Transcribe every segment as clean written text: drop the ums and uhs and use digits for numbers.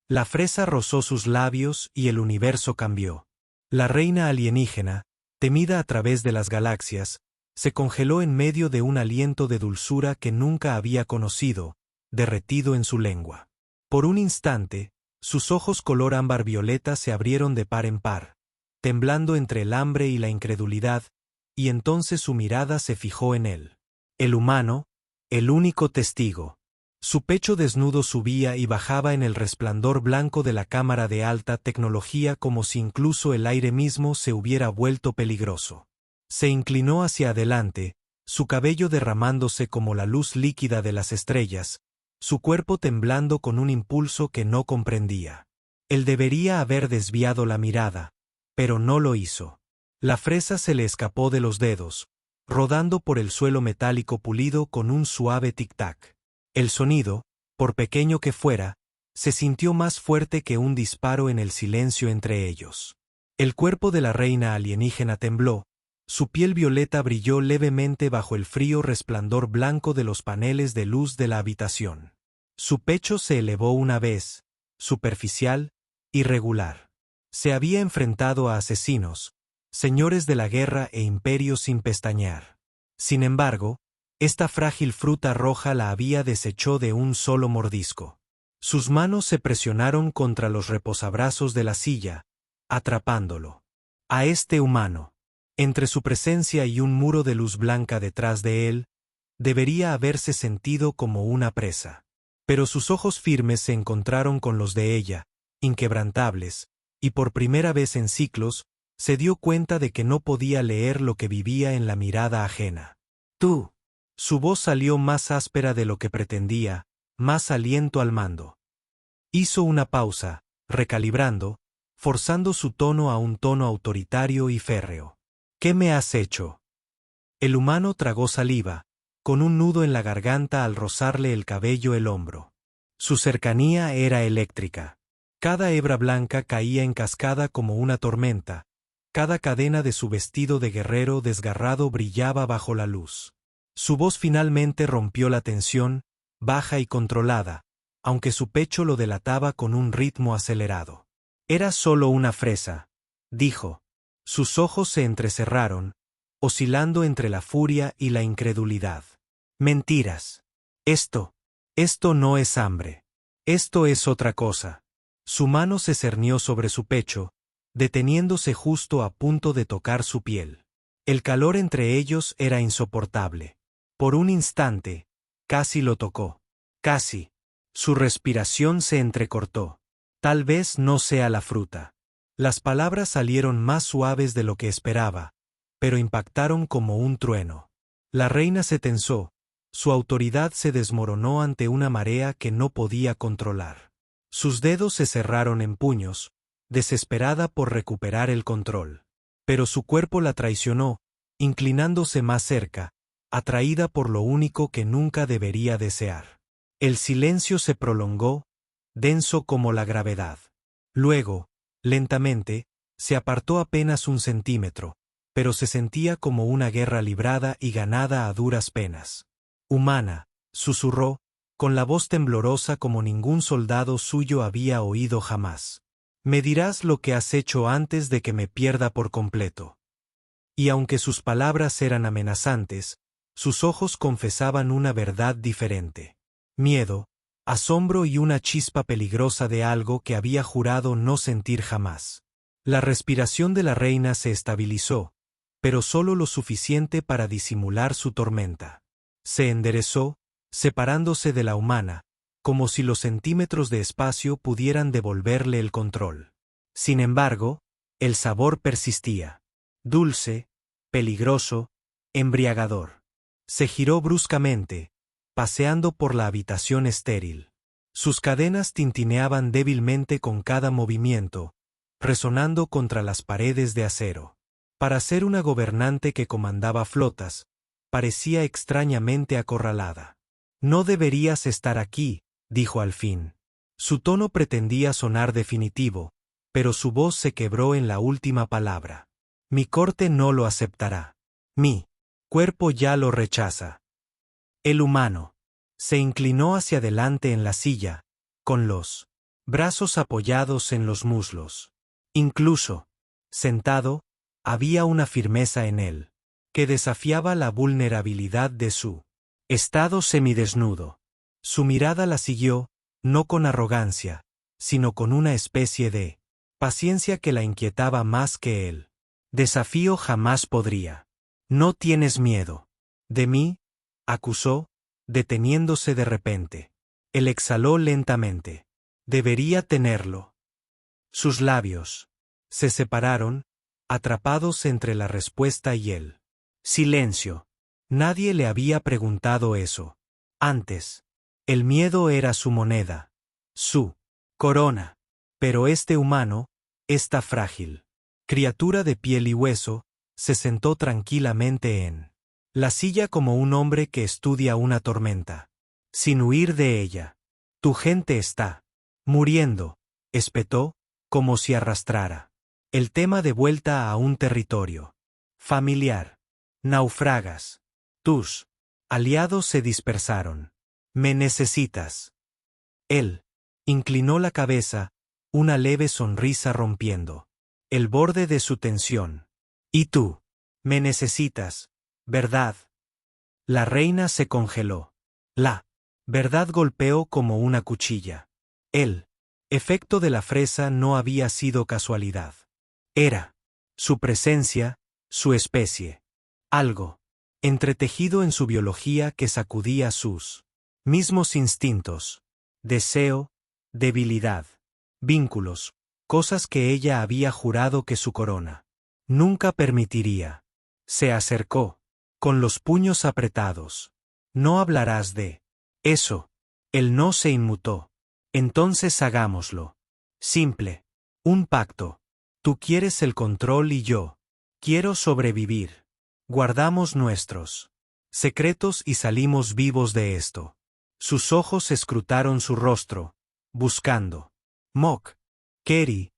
La fresa rozó sus labios y el universo cambió. La reina alienígena, temida a través de las galaxias, se congeló en medio de un aliento de dulzura que nunca había conocido, derretido en su lengua. Por un instante, sus ojos color ámbar violeta se abrieron de par en par, temblando entre el hambre y la incredulidad, y entonces su mirada se fijó en él. El humano, el único testigo. Su pecho desnudo subía y bajaba en el resplandor blanco de la cámara de alta tecnología como si incluso el aire mismo se hubiera vuelto peligroso. Se inclinó hacia adelante, su cabello derramándose como la luz líquida de las estrellas, su cuerpo temblando con un impulso que no comprendía. Él debería haber desviado la mirada, pero no lo hizo. La fresa se le escapó de los dedos, rodando por el suelo metálico pulido con un suave tic-tac. El sonido, por pequeño que fuera, se sintió más fuerte que un disparo en el silencio entre ellos. El cuerpo de la reina alienígena tembló, su piel violeta brilló levemente bajo el frío resplandor blanco de los paneles de luz de la habitación. Su pecho se elevó una vez, superficial, irregular. Se había enfrentado a asesinos, señores de la guerra e imperios sin pestañear. Sin embargo, esta frágil fruta roja la había deshecho de un solo mordisco. Sus manos se presionaron contra los reposabrazos de la silla, atrapándolo. A este humano, entre su presencia y un muro de luz blanca detrás de él, debería haberse sentido como una presa. Pero sus ojos firmes se encontraron con los de ella, inquebrantables, y por primera vez en ciclos, se dio cuenta de que no podía leer lo que vivía en la mirada ajena. Tú. Su voz salió más áspera de lo que pretendía, más aliento al mando. Hizo una pausa, recalibrando, forzando su tono a un tono autoritario y férreo. ¿Qué me has hecho? El humano tragó saliva, con un nudo en la garganta al rozarle el cabello el hombro. Su cercanía era eléctrica. Cada hebra blanca caía en cascada como una tormenta, cada cadena de su vestido de guerrero desgarrado brillaba bajo la luz. Su voz finalmente rompió la tensión, baja y controlada, aunque su pecho lo delataba con un ritmo acelerado. Era solo una fresa, dijo. Sus ojos se entrecerraron, oscilando entre la furia y la incredulidad. Mentiras. Esto no es hambre. Esto es otra cosa. Su mano se cernió sobre su pecho, deteniéndose justo a punto de tocar su piel. El calor entre ellos era insoportable. Por un instante, casi lo tocó. Casi. Su respiración se entrecortó. Tal vez no sea la fruta. Las palabras salieron más suaves de lo que esperaba, pero impactaron como un trueno. La reina se tensó, su autoridad se desmoronó ante una marea que no podía controlar. Sus dedos se cerraron en puños, desesperada por recuperar el control. Pero su cuerpo la traicionó, inclinándose más cerca, atraída por lo único que nunca debería desear. El silencio se prolongó, denso como la gravedad. Luego, lentamente, se apartó apenas un centímetro, pero se sentía como una guerra librada y ganada a duras penas. Humana, susurró, con la voz temblorosa como ningún soldado suyo había oído jamás. Me dirás lo que has hecho antes de que me pierda por completo. Y aunque sus palabras eran amenazantes, sus ojos confesaban una verdad diferente. Miedo, asombro y una chispa peligrosa de algo que había jurado no sentir jamás. La respiración de la reina se estabilizó, pero solo lo suficiente para disimular su tormenta. Se enderezó, separándose de la humana, como si los centímetros de espacio pudieran devolverle el control. Sin embargo, el sabor persistía. Dulce, peligroso, embriagador. Se giró bruscamente, paseando por la habitación estéril. Sus cadenas tintineaban débilmente con cada movimiento, resonando contra las paredes de acero. Para ser una gobernante que comandaba flotas, parecía extrañamente acorralada. No deberías estar aquí, dijo al fin. Su tono pretendía sonar definitivo, pero su voz se quebró en la última palabra. Mi corte no lo aceptará. Mi cuerpo ya lo rechaza. El humano se inclinó hacia adelante en la silla, con los brazos apoyados en los muslos. Incluso, sentado, había una firmeza en él, que desafiaba la vulnerabilidad de su estado semidesnudo. Su mirada la siguió, no con arrogancia, sino con una especie de paciencia que la inquietaba más que él. Desafío jamás podría. ¿No tienes miedo de mí?, acusó, deteniéndose de repente. Él exhaló lentamente. Debería tenerlo. Sus labios se separaron, atrapados entre la respuesta y él. Silencio. Nadie le había preguntado eso. Antes. El miedo era su moneda. Su corona. Pero este humano, esta frágil criatura de piel y hueso, se sentó tranquilamente en la silla como un hombre que estudia una tormenta, sin huir de ella. Tu gente está muriendo, espetó, como si arrastrara el tema de vuelta a un territorio familiar. Naufragas. Tus aliados se dispersaron. Me necesitas. Él inclinó la cabeza, una leve sonrisa rompiendo el borde de su tensión. Y tú, me necesitas, ¿verdad? La reina se congeló. La verdad golpeó como una cuchilla. El efecto de la fresa no había sido casualidad. Era su presencia, su especie. Algo entretejido en su biología que sacudía sus mismos instintos. Deseo, debilidad, vínculos, cosas que ella había jurado que su corona nunca permitiría. Se acercó, con los puños apretados. No hablarás de eso. Él no se inmutó. Entonces hagámoslo. Simple. Un pacto. Tú quieres el control y yo quiero sobrevivir. Guardamos nuestros secretos y salimos vivos de esto. Sus ojos escrutaron su rostro, buscando mock, Kerry,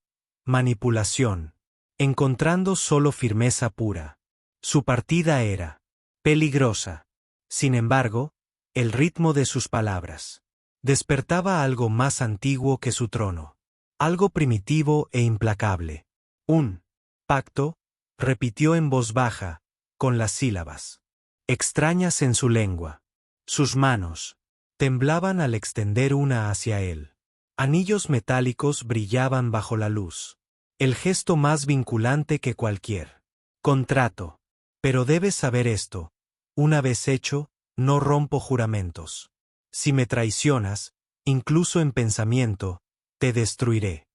manipulación, encontrando solo firmeza pura. Su partida era peligrosa. Sin embargo, el ritmo de sus palabras despertaba algo más antiguo que su trono, algo primitivo e implacable. Un pacto, repitió en voz baja, con las sílabas extrañas en su lengua. Sus manos temblaban al extender una hacia él. Anillos metálicos brillaban bajo la luz. El gesto más vinculante que cualquier contrato. Pero debes saber esto. Una vez hecho, no rompo juramentos. Si me traicionas, incluso en pensamiento, te destruiré.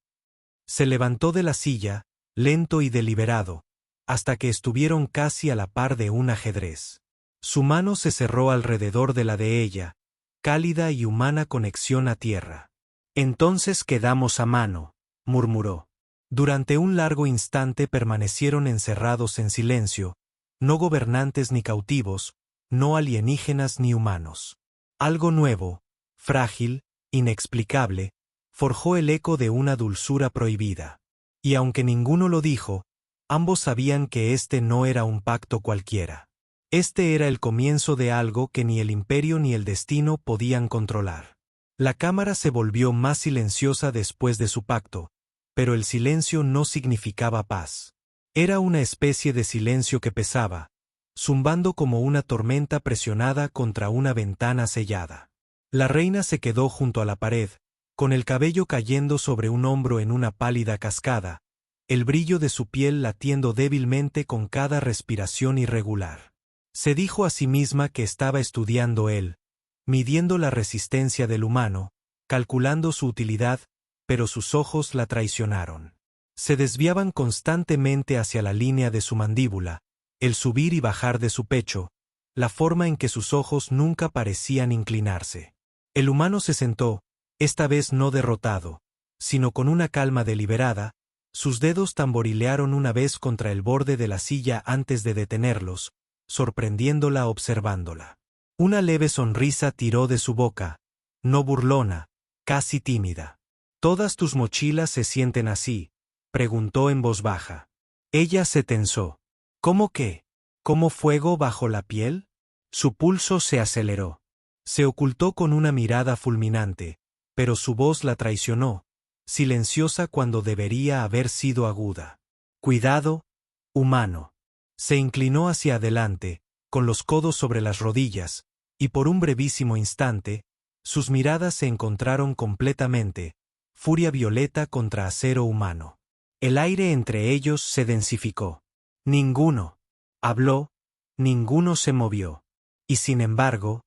Se levantó de la silla, lento y deliberado, hasta que estuvieron casi a la par de un ajedrez. Su mano se cerró alrededor de la de ella, cálida y humana conexión a tierra. Entonces quedamos a mano, murmuró. Durante un largo instante permanecieron encerrados en silencio, no gobernantes ni cautivos, no alienígenas ni humanos. Algo nuevo, frágil, inexplicable, forjó el eco de una dulzura prohibida. Y aunque ninguno lo dijo, ambos sabían que este no era un pacto cualquiera. Este era el comienzo de algo que ni el imperio ni el destino podían controlar. La cámara se volvió más silenciosa después de su pacto, pero el silencio no significaba paz. Era una especie de silencio que pesaba, zumbando como una tormenta presionada contra una ventana sellada. La reina se quedó junto a la pared, con el cabello cayendo sobre un hombro en una pálida cascada, el brillo de su piel latiendo débilmente con cada respiración irregular. Se dijo a sí misma que estaba estudiando él, midiendo la resistencia del humano, calculando su utilidad, pero sus ojos la traicionaron. Se desviaban constantemente hacia la línea de su mandíbula, el subir y bajar de su pecho, la forma en que sus ojos nunca parecían inclinarse. El humano se sentó, esta vez no derrotado, sino con una calma deliberada. Sus dedos tamborilearon una vez contra el borde de la silla antes de detenerlos, sorprendiéndola observándola. Una leve sonrisa tiró de su boca, no burlona, casi tímida. ¿Todas tus mochilas se sienten así?, preguntó en voz baja. Ella se tensó. ¿Cómo qué? ¿Como fuego bajo la piel? Su pulso se aceleró. Se ocultó con una mirada fulminante, pero su voz la traicionó, silenciosa cuando debería haber sido aguda. Cuidado, humano. Se inclinó hacia adelante, con los codos sobre las rodillas, y por un brevísimo instante, sus miradas se encontraron completamente, furia violeta contra acero humano. El aire entre ellos se densificó. Ninguno habló, ninguno se movió. Y sin embargo,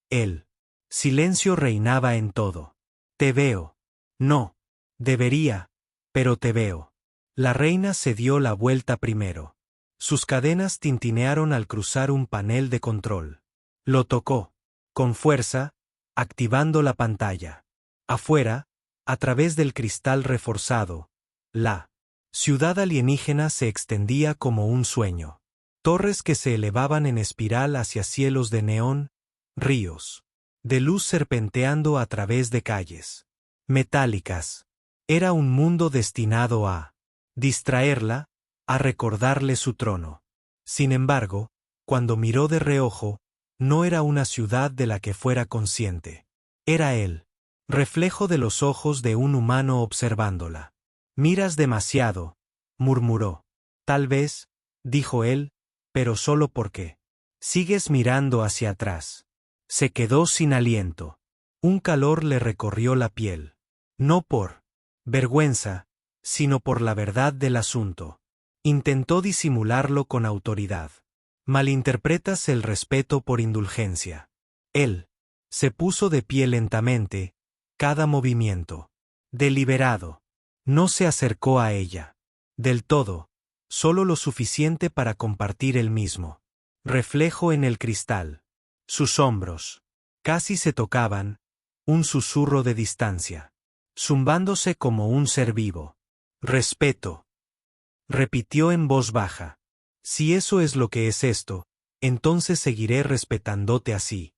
el silencio reinaba en todo. Te veo. No. Debería, pero te veo. La reina se dio la vuelta primero. Sus cadenas tintinearon al cruzar un panel de control. Lo tocó. Con fuerza, activando la pantalla. Afuera, a través del cristal reforzado, la ciudad alienígena se extendía como un sueño. Torres que se elevaban en espiral hacia cielos de neón, ríos de luz serpenteando a través de calles metálicas. Era un mundo destinado a distraerla, a recordarle su trono. Sin embargo, cuando miró de reojo, no era una ciudad de la que fuera consciente. Era él, reflejo de los ojos de un humano observándola. Miras demasiado, murmuró. Tal vez, dijo él, pero solo porque. Sigues mirando hacia atrás. Se quedó sin aliento. Un calor le recorrió la piel. No por vergüenza, sino por la verdad del asunto. Intentó disimularlo con autoridad. Malinterpretas el respeto por indulgencia. Él se puso de pie lentamente, cada movimiento deliberado. No se acercó a ella. Del todo, solo lo suficiente para compartir el mismo reflejo en el cristal. Sus hombros casi se tocaban, un susurro de distancia, zumbándose como un ser vivo. Respeto. Repitió en voz baja. Si eso es lo que es esto, entonces seguiré respetándote así.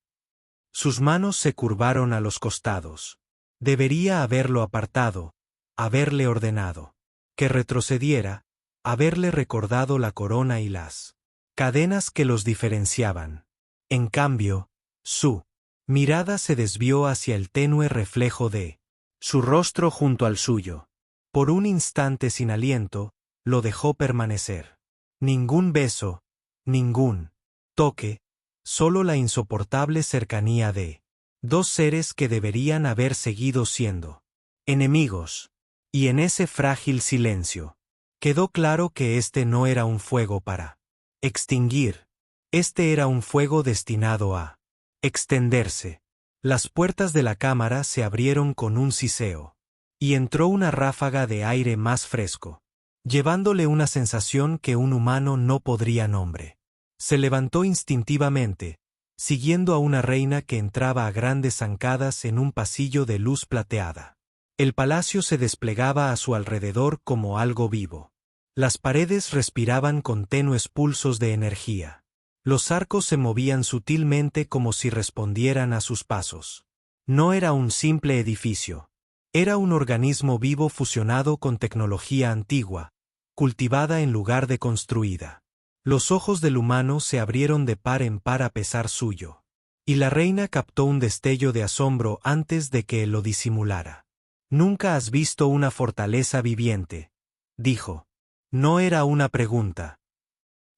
Sus manos se curvaron a los costados. Debería haberlo apartado, haberle ordenado que retrocediera, haberle recordado la corona y las cadenas que los diferenciaban. En cambio, su mirada se desvió hacia el tenue reflejo de su rostro junto al suyo. Por un instante sin aliento, lo dejó permanecer. Ningún beso, ningún toque, solo la insoportable cercanía de dos seres que deberían haber seguido siendo enemigos. Y en ese frágil silencio, quedó claro que este no era un fuego para extinguir. Este era un fuego destinado a extenderse. Las puertas de la cámara se abrieron con un siseo. Y entró una ráfaga de aire más fresco, llevándole una sensación que un humano no podría nombrar. Se levantó instintivamente, siguiendo a una reina que entraba a grandes zancadas en un pasillo de luz plateada. El palacio se desplegaba a su alrededor como algo vivo. Las paredes respiraban con tenues pulsos de energía. Los arcos se movían sutilmente como si respondieran a sus pasos. No era un simple edificio. Era un organismo vivo fusionado con tecnología antigua, cultivada en lugar de construida. Los ojos del humano se abrieron de par en par a pesar suyo. Y la reina captó un destello de asombro antes de que él lo disimulara. «Nunca has visto una fortaleza viviente», dijo. No era una pregunta.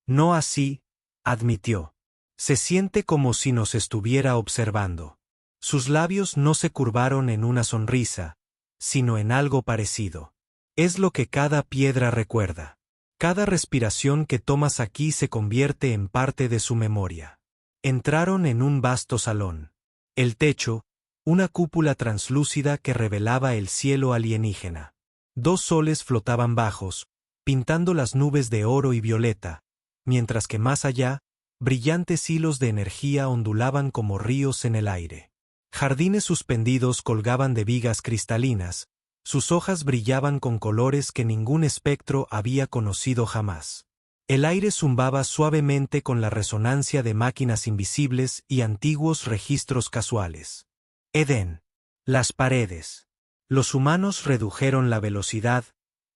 No así, admitió. Se siente como si nos estuviera observando. Sus labios no se curvaron en una sonrisa, sino en algo parecido. Es lo que cada piedra recuerda. Cada respiración que tomas aquí se convierte en parte de su memoria. Entraron en un vasto salón. El techo, una cúpula translúcida que revelaba el cielo alienígena. Dos soles flotaban bajos, pintando las nubes de oro y violeta, mientras que más allá, brillantes hilos de energía ondulaban como ríos en el aire. Jardines suspendidos colgaban de vigas cristalinas, sus hojas brillaban con colores que ningún espectro había conocido jamás. El aire zumbaba suavemente con la resonancia de máquinas invisibles y antiguos registros casuales. Edén. Las paredes. Los humanos redujeron la velocidad,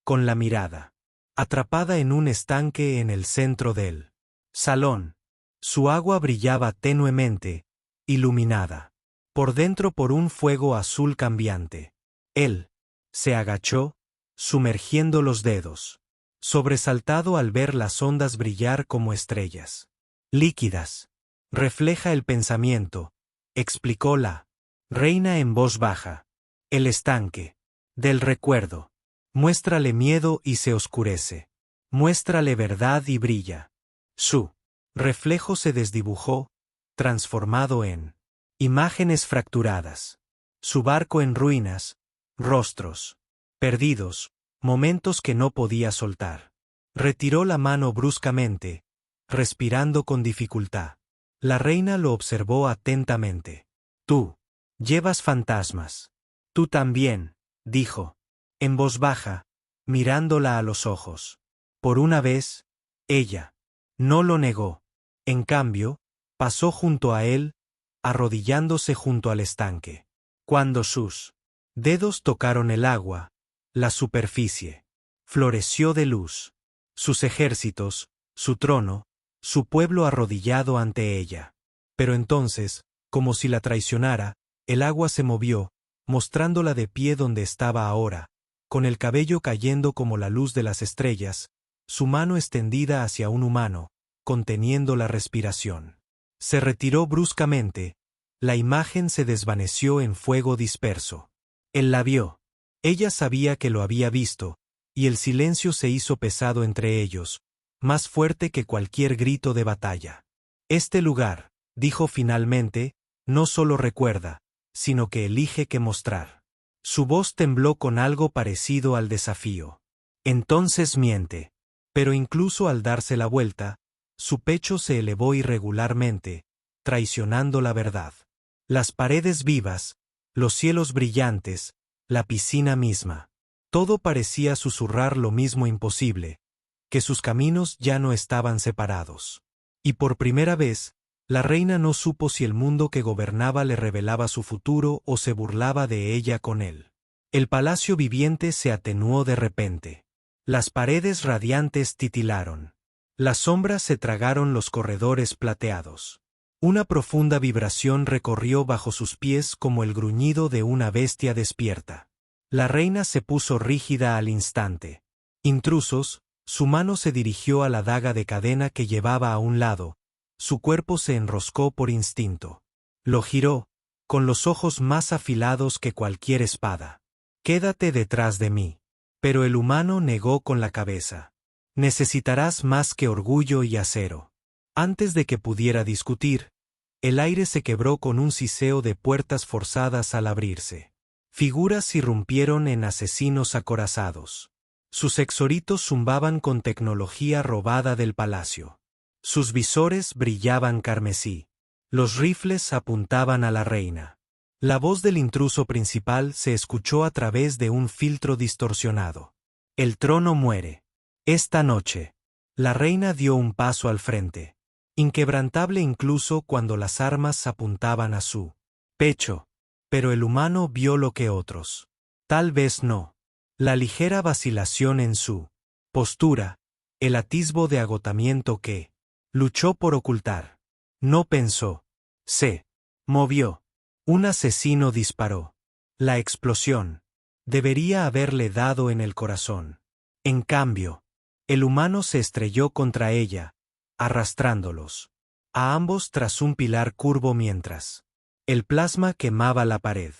con la mirada, atrapada en un estanque en el centro del salón. Su agua brillaba tenuemente, iluminada por dentro por un fuego azul cambiante. Él Se agachó, sumergiendo los dedos. Sobresaltado al ver las ondas brillar como estrellas líquidas. Refleja el pensamiento, explicó la reina en voz baja. El estanque del recuerdo. Muéstrale miedo y se oscurece. Muéstrale verdad y brilla. Su reflejo se desdibujó, transformado en imágenes fracturadas. Su barco en ruinas, rostros perdidos, momentos que no podía soltar. Retiró la mano bruscamente, respirando con dificultad. La reina lo observó atentamente. Tú llevas fantasmas. Tú también, dijo, en voz baja, mirándola a los ojos. Por una vez, ella no lo negó. En cambio, pasó junto a él, arrodillándose junto al estanque. Cuando sus dedos tocaron el agua, la superficie floreció de luz. Sus ejércitos, su trono, su pueblo arrodillado ante ella. Pero entonces, como si la traicionara, el agua se movió, mostrándola de pie donde estaba ahora, con el cabello cayendo como la luz de las estrellas, su mano extendida hacia un humano, conteniendo la respiración. Se retiró bruscamente, la imagen se desvaneció en fuego disperso. Él la vio. Ella sabía que lo había visto, y el silencio se hizo pesado entre ellos, más fuerte que cualquier grito de batalla. Este lugar, dijo finalmente, no solo recuerda, sino que elige qué mostrar. Su voz tembló con algo parecido al desafío. Entonces miente. Pero incluso al darse la vuelta, su pecho se elevó irregularmente, traicionando la verdad. Las paredes vivas, los cielos brillantes, la piscina misma. Todo parecía susurrar lo mismo imposible, que sus caminos ya no estaban separados. Y por primera vez, la reina no supo si el mundo que gobernaba le revelaba su futuro o se burlaba de ella con él. El palacio viviente se atenuó de repente. Las paredes radiantes titilaron. Las sombras se tragaron los corredores plateados. Una profunda vibración recorrió bajo sus pies como el gruñido de una bestia despierta. La reina se puso rígida al instante. Intrusos, su mano se dirigió a la daga de cadena que llevaba a un lado, su cuerpo se enroscó por instinto. Lo giró, con los ojos más afilados que cualquier espada. Quédate detrás de mí. Pero el humano negó con la cabeza. Necesitarás más que orgullo y acero. Antes de que pudiera discutir, el aire se quebró con un siseo de puertas forzadas al abrirse. Figuras irrumpieron en asesinos acorazados. Sus exoritos zumbaban con tecnología robada del palacio. Sus visores brillaban carmesí. Los rifles apuntaban a la reina. La voz del intruso principal se escuchó a través de un filtro distorsionado. El trono muere. Esta noche. La reina dio un paso al frente. Inquebrantable incluso cuando las armas apuntaban a su pecho. Pero el humano vio lo que otros. Tal vez no. La ligera vacilación en su postura, el atisbo de agotamiento que luchó por ocultar. No pensó. Se movió. Un asesino disparó. La explosión debería haberle dado en el corazón. En cambio, el humano se estrelló contra ella, arrastrándolos a ambos tras un pilar curvo mientras el plasma quemaba la pared.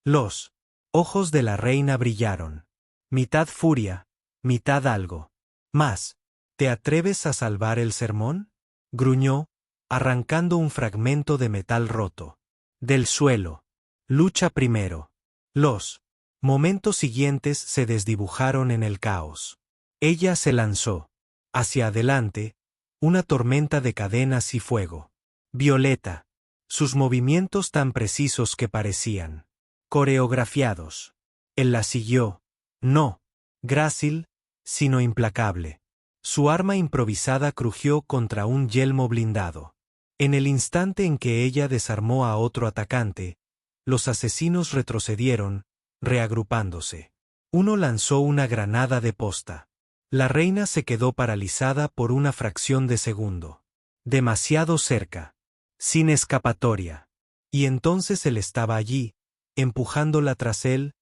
Los ojos de la reina brillaron. Mitad furia, mitad algo más. ¿Te atreves a salvar el sermón? Gruñó, arrancando un fragmento de metal roto del suelo. Lucha primero. Los momentos siguientes se desdibujaron en el caos. Ella se lanzó hacia adelante, una tormenta de cadenas y fuego. Violeta. Sus movimientos tan precisos que parecían coreografiados. Él la siguió. No grácil, sino implacable. Su arma improvisada crujió contra un yelmo blindado. En el instante en que ella desarmó a otro atacante, los asesinos retrocedieron, reagrupándose. Uno lanzó una granada de posta. La reina se quedó paralizada por una fracción de segundo. Demasiado cerca. Sin escapatoria. Y entonces él estaba allí, empujándola tras él,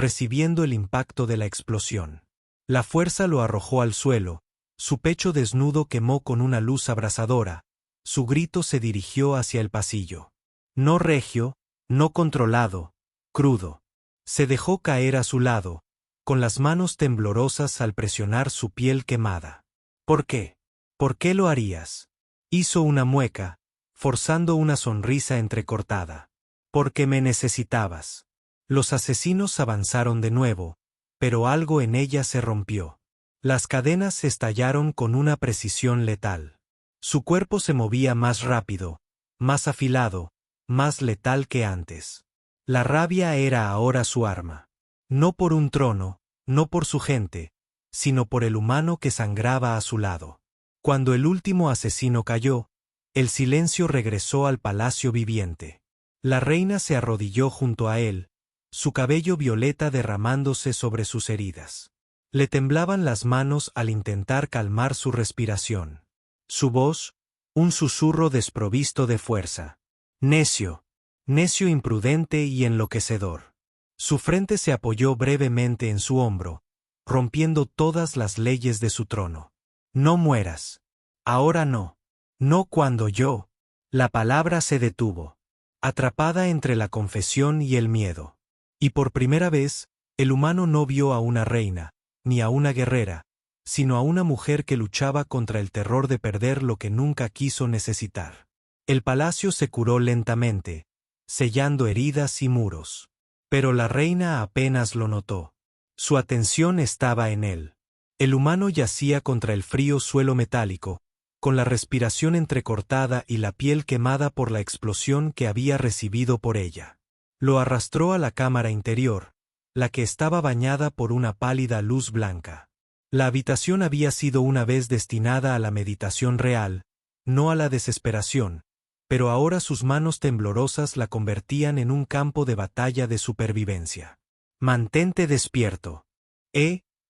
recibiendo el impacto de la explosión. La fuerza lo arrojó al suelo, su pecho desnudo quemó con una luz abrasadora, su grito se dirigió hacia el pasillo. No regio, no controlado, crudo. Se dejó caer a su lado, con las manos temblorosas al presionar su piel quemada. ¿Por qué? ¿Por qué lo harías? Hizo una mueca, forzando una sonrisa entrecortada. Porque me necesitabas. Los asesinos avanzaron de nuevo, pero algo en ella se rompió. Las cadenas estallaron con una precisión letal. Su cuerpo se movía más rápido, más afilado, más letal que antes. La rabia era ahora su arma. No por un trono, no por su gente, sino por el humano que sangraba a su lado. Cuando el último asesino cayó, el silencio regresó al palacio viviente. La reina se arrodilló junto a él, su cabello violeta derramándose sobre sus heridas. Le temblaban las manos al intentar calmar su respiración. Su voz, un susurro desprovisto de fuerza. Necio, necio imprudente y enloquecedor. Su frente se apoyó brevemente en su hombro, rompiendo todas las leyes de su trono. No mueras. Ahora no. No cuando yo. La palabra se detuvo, atrapada entre la confesión y el miedo. Y por primera vez, el humano no vio a una reina, ni a una guerrera, sino a una mujer que luchaba contra el terror de perder lo que nunca quiso necesitar. El palacio se curó lentamente, sellando heridas y muros. Pero la reina apenas lo notó. Su atención estaba en él. El humano yacía contra el frío suelo metálico, con la respiración entrecortada y la piel quemada por la explosión que había recibido por ella. Lo arrastró a la cámara interior, la que estaba bañada por una pálida luz blanca. La habitación había sido una vez destinada a la meditación real, no a la desesperación, pero ahora sus manos temblorosas la convertían en un campo de batalla de supervivencia. «Mantente despierto»,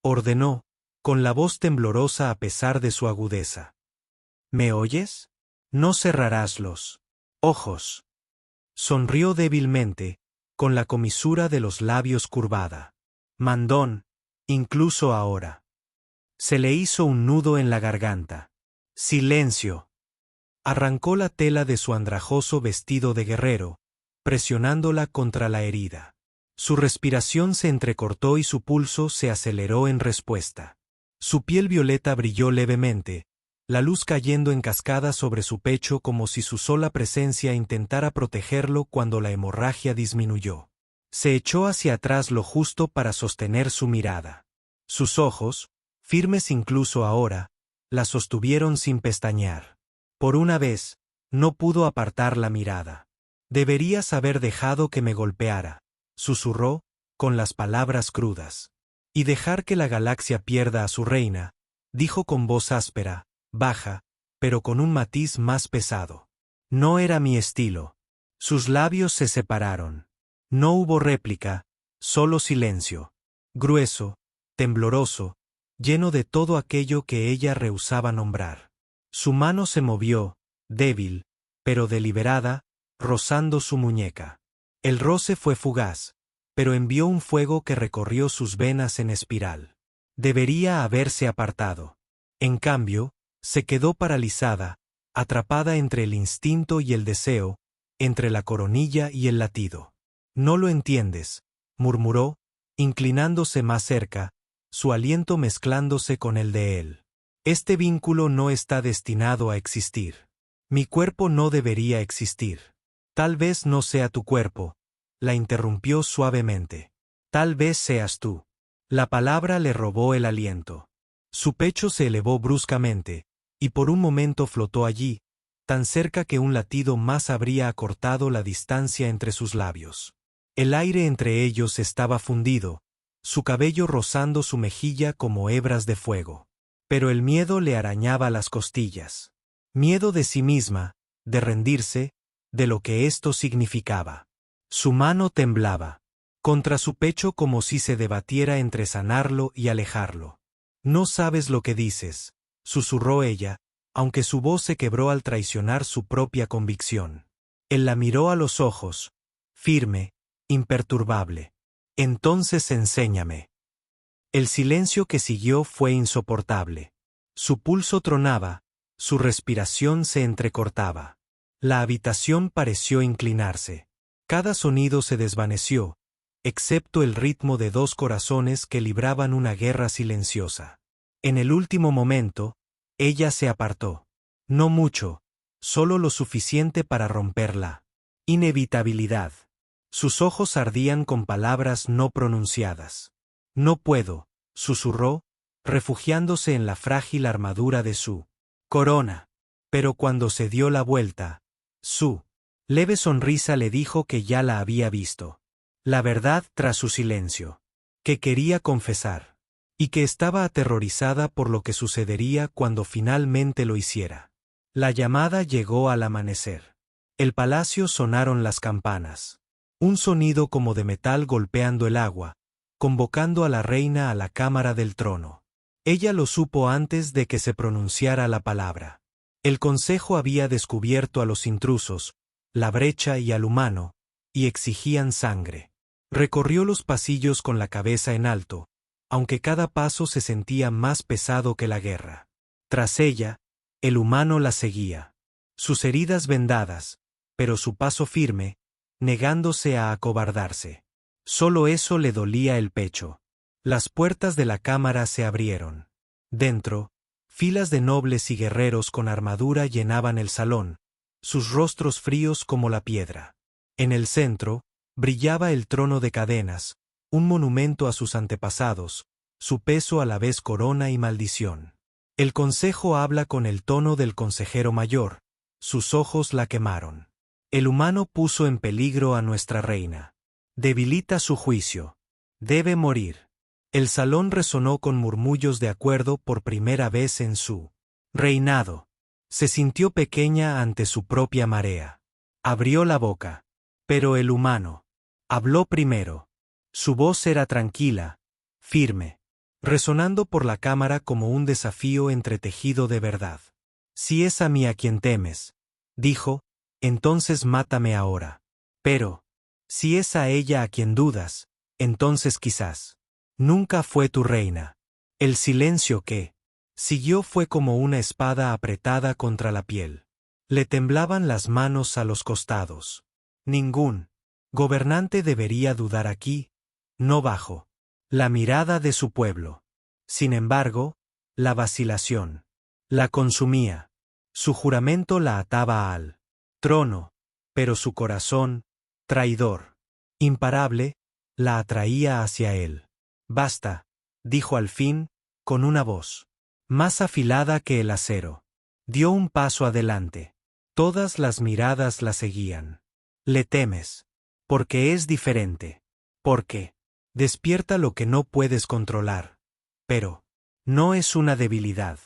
ordenó, con la voz temblorosa a pesar de su agudeza. «¿Me oyes? No cerrarás los ojos». Sonrió débilmente, con la comisura de los labios curvada. «Mandón, incluso ahora». Se le hizo un nudo en la garganta. «Silencio». Arrancó la tela de su andrajoso vestido de guerrero, presionándola contra la herida. Su respiración se entrecortó y su pulso se aceleró en respuesta. Su piel violeta brilló levemente, la luz cayendo en cascada sobre su pecho como si su sola presencia intentara protegerlo cuando la hemorragia disminuyó. Se echó hacia atrás lo justo para sostener su mirada. Sus ojos, firmes incluso ahora, la sostuvieron sin pestañear. Por una vez, no pudo apartar la mirada. «Deberías haber dejado que me golpeara», susurró, con las palabras crudas. «Y dejar que la galaxia pierda a su reina», dijo con voz áspera, baja, pero con un matiz más pesado. «No era mi estilo». Sus labios se separaron. No hubo réplica, solo silencio. Grueso, tembloroso, lleno de todo aquello que ella rehusaba nombrar. Su mano se movió, débil, pero deliberada, rozando su muñeca. El roce fue fugaz, pero envió un fuego que recorrió sus venas en espiral. Debería haberse apartado. En cambio, se quedó paralizada, atrapada entre el instinto y el deseo, entre la coronilla y el latido. «No lo entiendes», murmuró, inclinándose más cerca, su aliento mezclándose con el de él. «Este vínculo no está destinado a existir. Mi cuerpo no debería existir». «Tal vez no sea tu cuerpo», la interrumpió suavemente. «Tal vez seas tú». La palabra le robó el aliento. Su pecho se elevó bruscamente, y por un momento flotó allí, tan cerca que un latido más habría acortado la distancia entre sus labios. El aire entre ellos estaba fundido, su cabello rozando su mejilla como hebras de fuego. Pero el miedo le arañaba las costillas. Miedo de sí misma, de rendirse, de lo que esto significaba. Su mano temblaba contra su pecho como si se debatiera entre sanarlo y alejarlo. «No sabes lo que dices», susurró ella, aunque su voz se quebró al traicionar su propia convicción. Él la miró a los ojos, firme, imperturbable. Entonces enséñame. El silencio que siguió fue insoportable. Su pulso tronaba, su respiración se entrecortaba. La habitación pareció inclinarse. Cada sonido se desvaneció, excepto el ritmo de dos corazones que libraban una guerra silenciosa. En el último momento, ella se apartó. No mucho, solo lo suficiente para romper la inevitabilidad. Sus ojos ardían con palabras no pronunciadas. No puedo, susurró, refugiándose en la frágil armadura de su corona. Pero cuando se dio la vuelta, su leve sonrisa le dijo que ya la había visto. La verdad tras su silencio. Que quería confesar. Y que estaba aterrorizada por lo que sucedería cuando finalmente lo hiciera. La llamada llegó al amanecer. El palacio sonaron las campanas. Un sonido como de metal golpeando el agua, convocando a la reina a la cámara del trono. Ella lo supo antes de que se pronunciara la palabra. El consejo había descubierto a los intrusos, la brecha y al humano, y exigían sangre. Recorrió los pasillos con la cabeza en alto, aunque cada paso se sentía más pesado que la guerra. Tras ella, el humano la seguía. Sus heridas vendadas, pero su paso firme, negándose a acobardarse. Solo eso le dolía el pecho. Las puertas de la cámara se abrieron. Dentro, filas de nobles y guerreros con armadura llenaban el salón, sus rostros fríos como la piedra. En el centro, brillaba el trono de cadenas, un monumento a sus antepasados, su peso a la vez corona y maldición. El consejo habla con el tono del consejero mayor, sus ojos la quemaron. El humano puso en peligro a nuestra reina. Debilita su juicio. Debe morir. El salón resonó con murmullos de acuerdo por primera vez en su reinado. Se sintió pequeña ante su propia marea. Abrió la boca. Pero el humano habló primero. Su voz era tranquila, firme, resonando por la cámara como un desafío entretejido de verdad. Si es a mí a quien temes, dijo, entonces mátame ahora. Pero, si es a ella a quien dudas, entonces quizás. Nunca fue tu reina. El silencio que siguió fue como una espada apretada contra la piel. Le temblaban las manos a los costados. Ningún gobernante debería dudar aquí, no bajo la mirada de su pueblo. Sin embargo, la vacilación la consumía. Su juramento la ataba al trono, pero su corazón, traidor, imparable, la atraía hacia él. Basta, dijo al fin, con una voz más afilada que el acero. Dio un paso adelante. Todas las miradas la seguían. Le temes. Porque es diferente. Porque despierta lo que no puedes controlar. Pero no es una debilidad.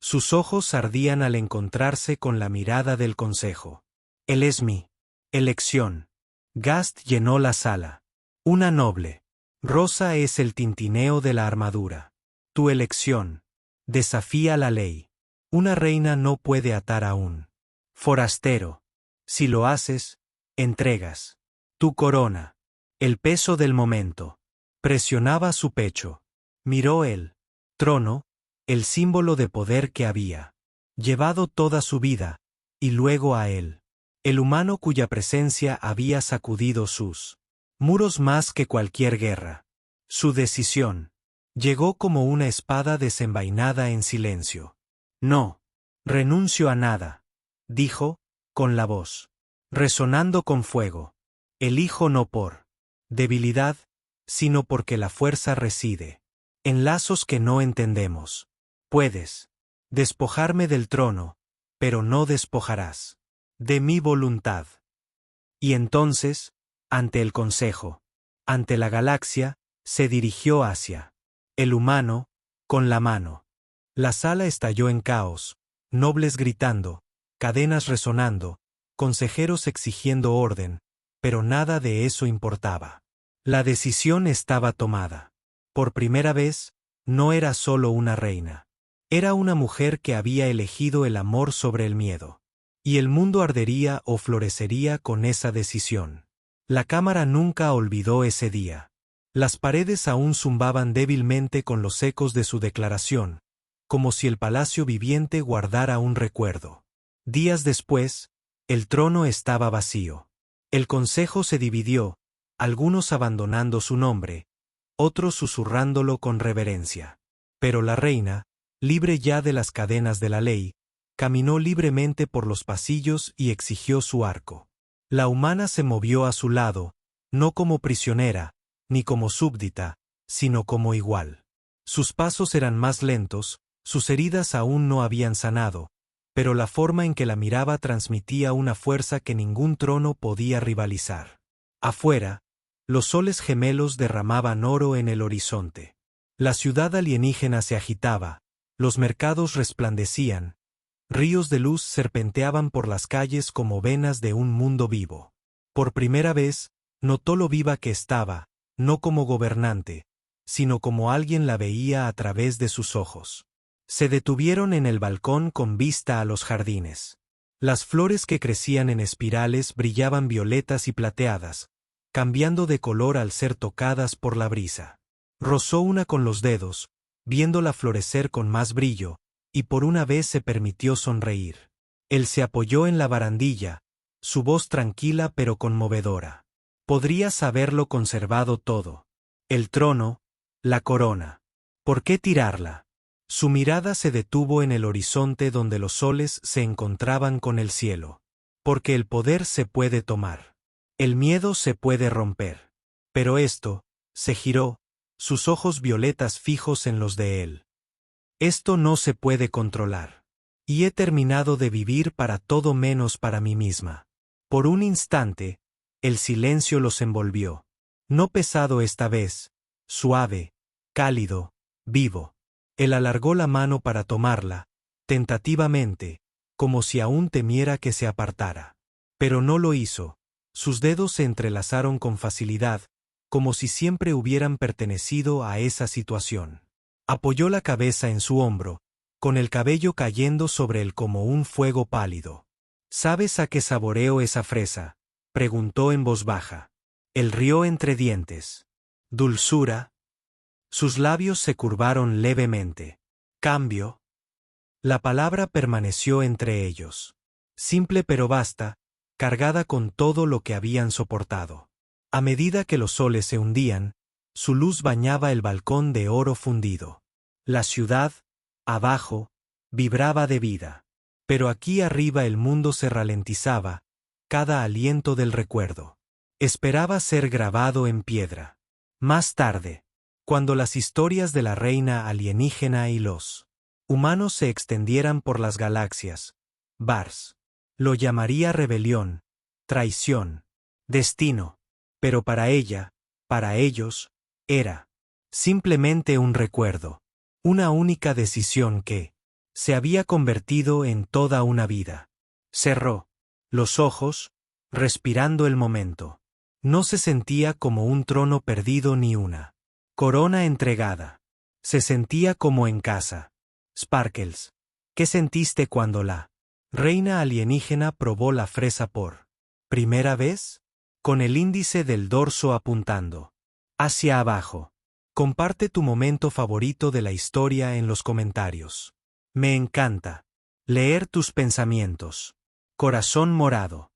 Sus ojos ardían al encontrarse con la mirada del consejo. Él es mi elección. Gast llenó la sala. Una noble. Rosa es el tintineo de la armadura. Tu elección. Desafía la ley. Una reina no puede atar a un forastero. Si lo haces, entregas tu corona. El peso del momento. Presionaba su pecho. Miró el trono, el símbolo de poder que había llevado toda su vida, y luego a él. El humano cuya presencia había sacudido sus muros más que cualquier guerra. Su decisión llegó como una espada desenvainada en silencio. No, renuncio a nada, dijo, con la voz resonando con fuego. Elijo no por debilidad, sino porque la fuerza reside en lazos que no entendemos. Puedes despojarme del trono, pero no despojarás de mi voluntad. Y entonces, ante el consejo, ante la galaxia, se dirigió hacia el humano, con la mano. La sala estalló en caos, nobles gritando, cadenas resonando, consejeros exigiendo orden, pero nada de eso importaba. La decisión estaba tomada. Por primera vez, no era solo una reina. Era una mujer que había elegido el amor sobre el miedo. Y el mundo ardería o florecería con esa decisión. La cámara nunca olvidó ese día. Las paredes aún zumbaban débilmente con los ecos de su declaración, como si el palacio viviente guardara un recuerdo. Días después, el trono estaba vacío. El consejo se dividió, algunos abandonando su nombre, otros susurrándolo con reverencia. Pero la reina, libre ya de las cadenas de la ley, caminó libremente por los pasillos y exigió su arco. La humana se movió a su lado, no como prisionera, ni como súbdita, sino como igual. Sus pasos eran más lentos, sus heridas aún no habían sanado, pero la forma en que la miraba transmitía una fuerza que ningún trono podía rivalizar. Afuera, los soles gemelos derramaban oro en el horizonte. La ciudad alienígena se agitaba, los mercados resplandecían, ríos de luz serpenteaban por las calles como venas de un mundo vivo. Por primera vez, notó lo viva que estaba, no como gobernante, sino como alguien la veía a través de sus ojos. Se detuvieron en el balcón con vista a los jardines. Las flores que crecían en espirales brillaban violetas y plateadas, cambiando de color al ser tocadas por la brisa. Rozó una con los dedos, viéndola florecer con más brillo, y por una vez se permitió sonreír. Él se apoyó en la barandilla, su voz tranquila pero conmovedora. Podrías haberlo conservado todo. El trono, la corona. ¿Por qué tirarla? Su mirada se detuvo en el horizonte donde los soles se encontraban con el cielo. Porque el poder se puede tomar. El miedo se puede romper. Pero esto, se giró, sus ojos violetas fijos en los de él. Esto no se puede controlar. Y he terminado de vivir para todo menos para mí misma. Por un instante, el silencio los envolvió. No pesado esta vez, suave, cálido, vivo. Él alargó la mano para tomarla, tentativamente, como si aún temiera que se apartara. Pero no lo hizo. Sus dedos se entrelazaron con facilidad, como si siempre hubieran pertenecido a esa situación. Apoyó la cabeza en su hombro, con el cabello cayendo sobre él como un fuego pálido. ¿Sabes a qué saboreo esa fresa?, preguntó en voz baja. Él rió entre dientes. ¿Dulzura? Sus labios se curvaron levemente. ¿Cambio? La palabra permaneció entre ellos. Simple pero vasta, cargada con todo lo que habían soportado. A medida que los soles se hundían, su luz bañaba el balcón de oro fundido. La ciudad, abajo, vibraba de vida. Pero aquí arriba el mundo se ralentizaba, cada aliento del recuerdo. Esperaba ser grabado en piedra. Más tarde, cuando las historias de la reina alienígena y los humanos se extendieran por las galaxias, Bars lo llamaría rebelión, traición, destino. Pero para ella, para ellos, era simplemente un recuerdo, una única decisión que se había convertido en toda una vida. Cerró los ojos, respirando el momento. No se sentía como un trono perdido ni una corona entregada. Se sentía como en casa. Sparkles, ¿qué sentiste cuando la reina alienígena probó la fresa por primera vez? Con el índice del dorso apuntando hacia abajo. Comparte tu momento favorito de la historia en los comentarios. Me encanta leer tus pensamientos. Corazón morado.